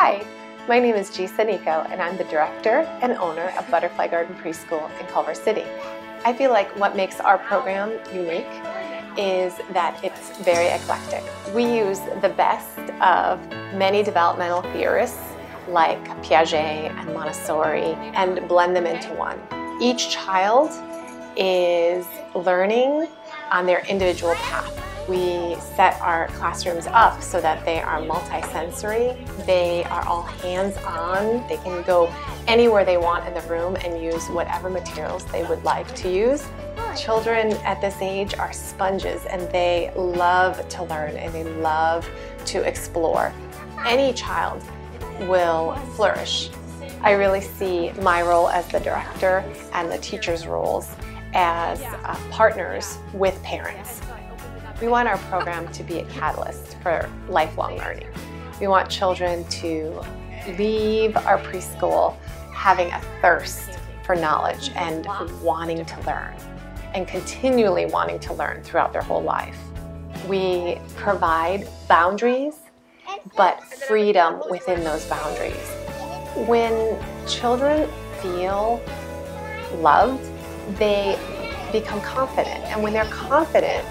Hi, my name is G. Saniko, and I'm the director and owner of Butterfly Garden Preschool in Culver City. I feel like what makes our program unique is that it's very eclectic. We use the best of many developmental theorists like Piaget and Montessori and blend them into one. Each child is learning on their individual path. We set our classrooms up so that they are multi-sensory. They are all hands-on. They can go anywhere they want in the room and use whatever materials they would like to use. Children at this age are sponges and they love to learn and they love to explore. Any child will flourish. I really see my role as the director and the teachers' roles as partners with parents. We want our program to be a catalyst for lifelong learning. We want children to leave our preschool having a thirst for knowledge and wanting to learn, and continually wanting to learn throughout their whole life. We provide boundaries, but freedom within those boundaries. When children feel loved, they become confident, and when they're confident,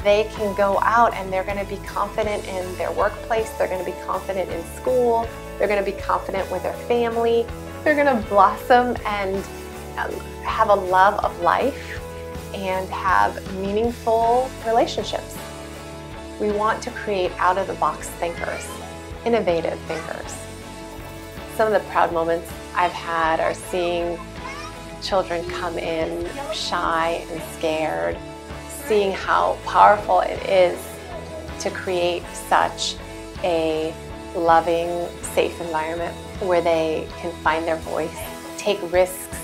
they can go out and they're going to be confident in their workplace, they're going to be confident in school, they're going to be confident with their family, they're going to blossom and have a love of life and have meaningful relationships. We want to create out-of-the-box thinkers, innovative thinkers. Some of the proud moments I've had are seeing children come in shy and scared, seeing how powerful it is to create such a loving, safe environment where they can find their voice, take risks,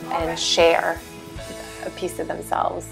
and share a piece of themselves.